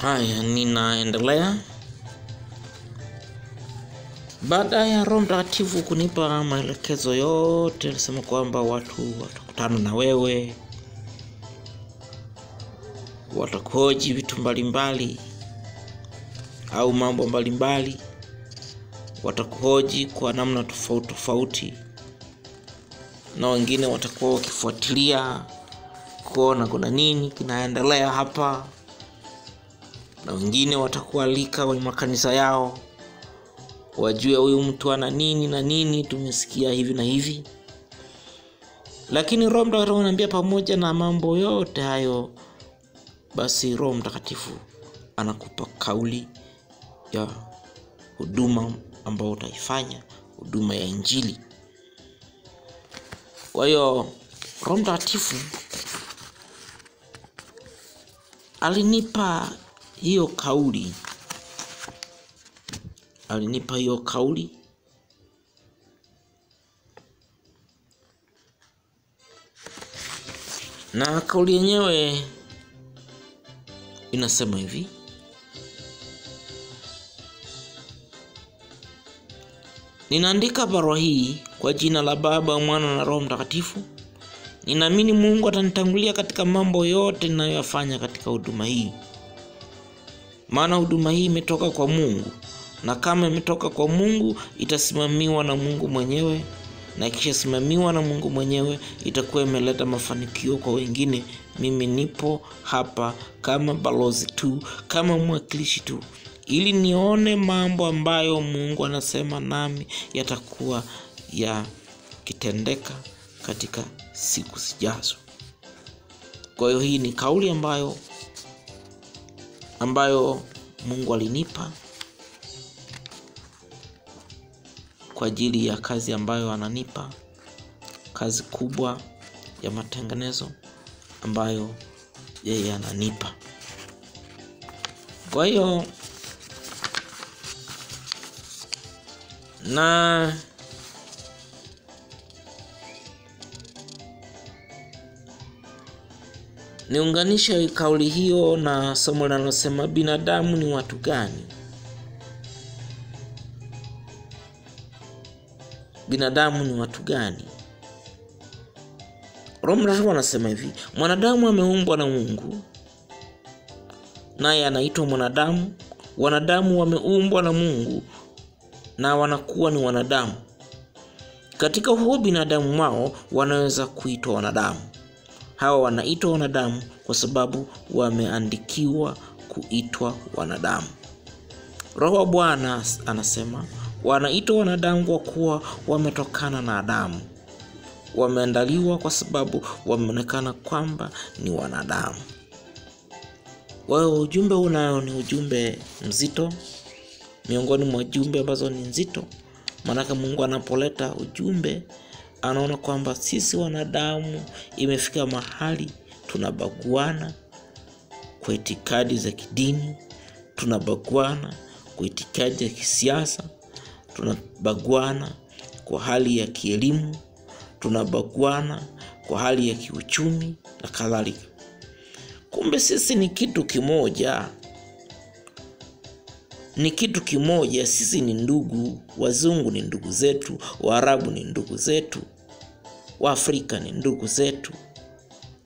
Haya, ninaendelea. Baada ya Roho Mtakatifu kunipa maelekezo yote, alisema kwamba watu watakutana na wewe, watakuhoji vitu mbalimbali au mambo mbalimbali, watakuhoji kwa namna tofauti tofauti, na wengine watakuwa wakifuatilia kuona kuna nini kinaendelea hapa, na wengine watakualika kwenye makanisa yao wajue huyu mtu ana nini na nini, tumesikia hivi na hivi. Lakini Roho Mtakatifu ananiambia pamoja na mambo yote hayo, basi Roho Mtakatifu anakupa kauli ya huduma ambayo utaifanya, huduma ya Injili. Kwa hiyo Roho Mtakatifu alinipa hiyo kauli. Na kauli yenyewe inasema hivi: ninaandika barua hii kwa jina la Baba, Mwana na Roho Mtakatifu. Ninaamini Mungu atanitangulia katika mambo yote ninayoyafanya katika huduma hii, maana huduma hii imetoka kwa Mungu, na kama imetoka kwa Mungu itasimamiwa na Mungu mwenyewe, na ikishasimamiwa na Mungu mwenyewe itakuwa imeleta mafanikio kwa wengine. Mimi nipo hapa kama balozi tu, kama mwakilishi tu, ili nione mambo ambayo Mungu anasema nami yatakuwa yakitendeka katika siku zijazo. Kwa hiyo hii ni kauli ambayo Mungu alinipa kwa ajili ya kazi ambayo ananipa, kazi kubwa ya matengenezo ambayo yeye ananipa. Kwa hiyo na niunganisha kauli hiyo na somo linalosema binadamu ni watu gani? Binadamu ni watu gani? Roho Mtakatifu anasema hivi: mwanadamu ameumbwa na Mungu, naye anaitwa mwanadamu. Wanadamu wameumbwa na Mungu na wanakuwa ni wanadamu. Katika huo binadamu wao wanaweza kuitwa wanadamu. Hawa wanaitwa wanadamu kwa sababu wameandikiwa kuitwa wanadamu. Roho wa Bwana anasema wanaitwa wanadamu kwa kuwa wametokana na Adamu. Wameandaliwa kwa sababu wameonekana kwamba ni wanadamu. Wao ujumbe unao ni ujumbe mzito, miongoni mwa ujumbe ambazo ni nzito. Maana Mungu anapoleta ujumbe anaona kwamba sisi wanadamu imefika mahali tunabaguana kwa itikadi za kidini, tunabaguana kwa itikadi ya kisiasa, tunabaguana kwa hali ya kielimu, tunabaguana kwa hali ya kiuchumi na kadhalika. Kumbe sisi ni kitu kimoja. Sisi ni ndugu. Wazungu ni ndugu zetu, Waarabu ni ndugu zetu, Waafrika ni ndugu zetu,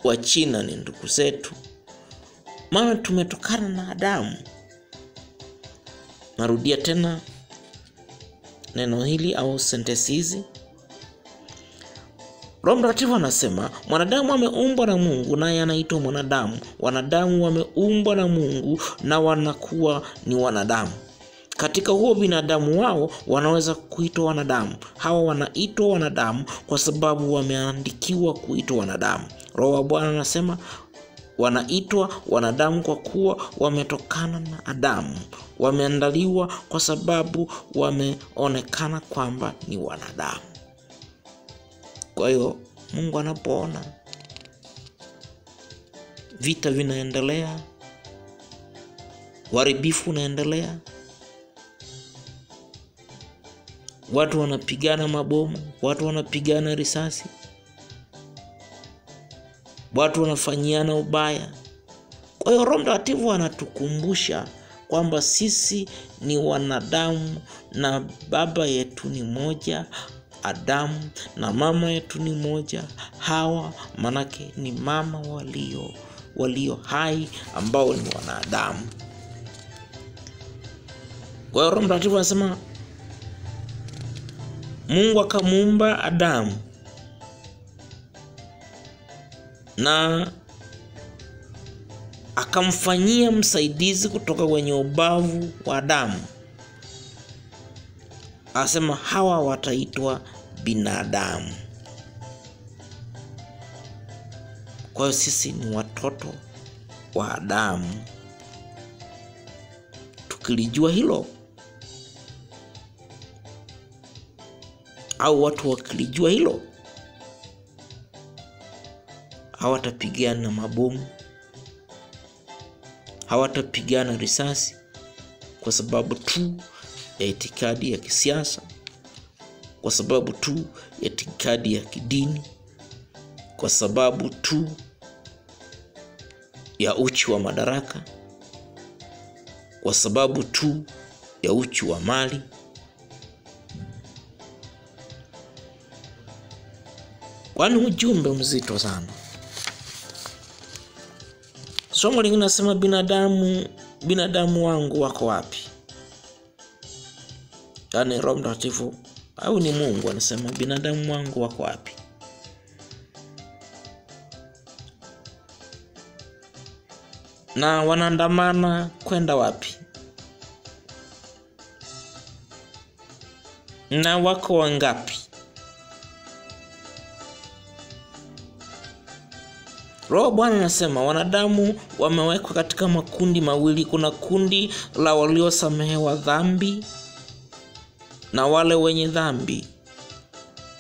Wachina ni ndugu zetu, maana tumetokana na Adamu. Narudia tena neno hili au sentensi hizi. Roho Mtakatifu anasema mwanadamu ameumbwa na Mungu naye anaitwa mwanadamu. Wanadamu wameumbwa na Mungu na wanakuwa ni wanadamu. Katika huo binadamu wao wanaweza kuitwa wanadamu. Hawa wanaitwa wanadamu kwa sababu wameandikiwa kuitwa wanadamu. Roho wa Bwana anasema wanaitwa wanadamu kwa kuwa wametokana na Adamu. Wameandaliwa kwa sababu wameonekana kwamba ni wanadamu. Kwa hiyo Mungu anapoona vita vinaendelea, uharibifu unaendelea, watu wanapigana mabomu, watu wanapigana risasi, watu wanafanyiana ubaya, Kwa hiyo Roho Mtakatifu anatukumbusha kwamba sisi ni wanadamu na baba yetu ni moja, Adamu, na mama yetu ni moja, Hawa. Manake ni mama walio hai ambao ni wanadamu. Kwa hiyo Roho Mtakatifu anasema Mungu akamuumba Adamu na akamfanyia msaidizi kutoka kwenye ubavu wa Adamu. Asema hawa wataitwa binadamu. Kwa hiyo sisi ni watoto wa Adamu. Tukilijua hilo, au watu wakilijua hilo, hawatapigana mabomu, hawatapigana risasi kwa sababu tu ya itikadi ya kisiasa, kwa sababu tu ya itikadi ya kidini, kwa sababu tu ya uchu wa madaraka, kwa sababu tu ya uchu wa mali. Kwani ujumbe mzito sana. Somo lingine nasema binadamu wangu wako wapi? Yaani Roho Mtakatifu au ni Mungu anasema binadamu wangu wako wapi? Na wanaandamana kwenda wapi? Na wako wangapi? Roho Bwana anasema wanadamu wamewekwa katika makundi mawili. Kuna kundi la waliosamehewa dhambi na wale wenye dhambi.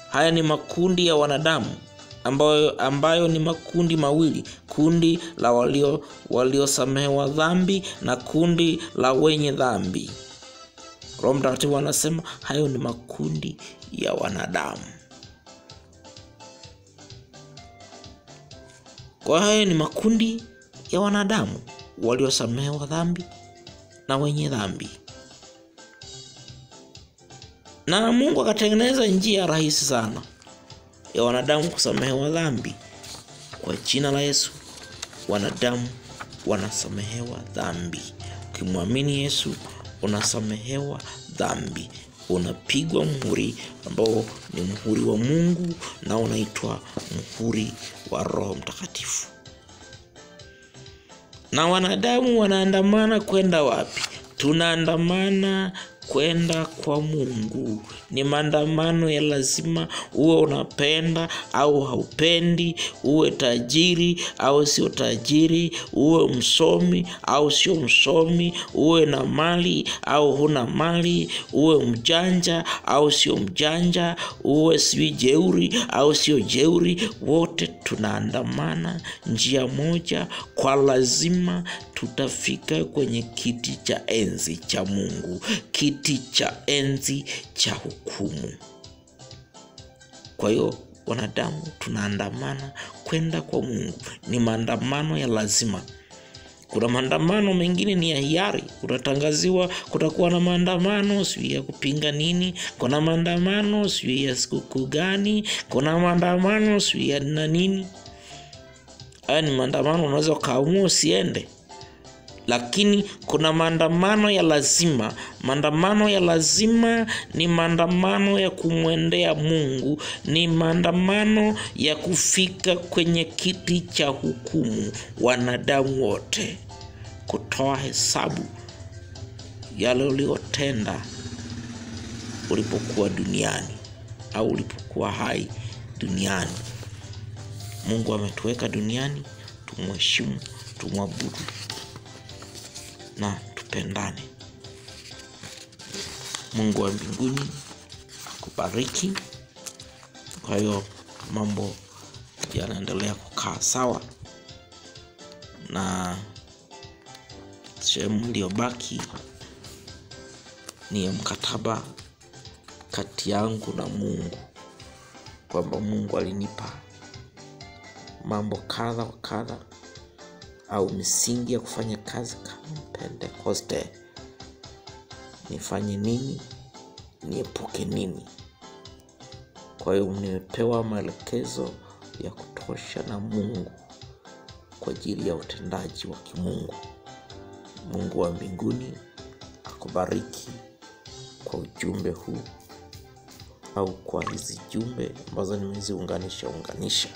Haya ni makundi ya wanadamu ambayo ni makundi mawili. Kundi la waliosamehewa dhambi na kundi la wenye dhambi. Roho Mtakatifu anasema hayo ni makundi ya wanadamu. Kwa hiyo ni makundi ya wanadamu waliosamehewa dhambi na wenye dhambi. Na Mungu akatengeneza njia rahisi sana ya wanadamu kusamehewa dhambi. Kwa jina la Yesu, wanadamu wanasamehewa dhambi. Ukimwamini Yesu unasamehewa dhambi. Unapigwa muhuri ambao ni muhuri wa Mungu na unaitwa muhuri wa Roho Mtakatifu. Na wanadamu wanaandamana kwenda wapi? Tunaandamana kwenda kwa Mungu. Ni maandamano ya lazima, uwe unapenda au haupendi, uwe tajiri au sio tajiri, uwe msomi au sio msomi, uwe na mali au huna mali, uwe mjanja au sio mjanja, uwe si jeuri au sio jeuri, wote tunaandamana njia moja. Kwa lazima tutafika kwenye kiti cha enzi cha Mungu, kiti cha enzi cha hukumu. Kwa hiyo wanadamu tunaandamana kwenda kwa Mungu. Ni maandamano ya lazima. Kuna maandamano mengine ni ya hiari. Unatangaziwa kutakuwa na maandamano sio ya kupinga nini, kuna maandamano sio ya siku gani, kuna maandamano sio ya nini. Haya ni maandamano unaweza kaamua usiende. Lakini kuna maandamano ya lazima. Maandamano ya lazima ni maandamano ya kumwendea Mungu. Ni maandamano ya kufika kwenye kiti cha hukumu, wanadamu wote, kutoa hesabu yale uliyotenda ulipokuwa duniani au ulipokuwa hai duniani. Mungu ametuweka duniani tumheshimu, tumwabudu na tupendane. Mungu wa mbinguni akubariki. Kwa hiyo mambo yanaendelea kukaa sawa, na sehemu iliyobaki ni mkataba kati yangu na Mungu, kwamba Mungu alinipa mambo kadha wa kadha au misingi ya kufanya kazi kama Pentekoste. Nifanye nini? Niepuke nini? Kwa hiyo nimepewa maelekezo ya kutosha na Mungu kwa ajili ya utendaji wa kimungu. Mungu wa mbinguni akubariki kwa ujumbe huu au kwa hizi jumbe ambazo nimeziunganisha.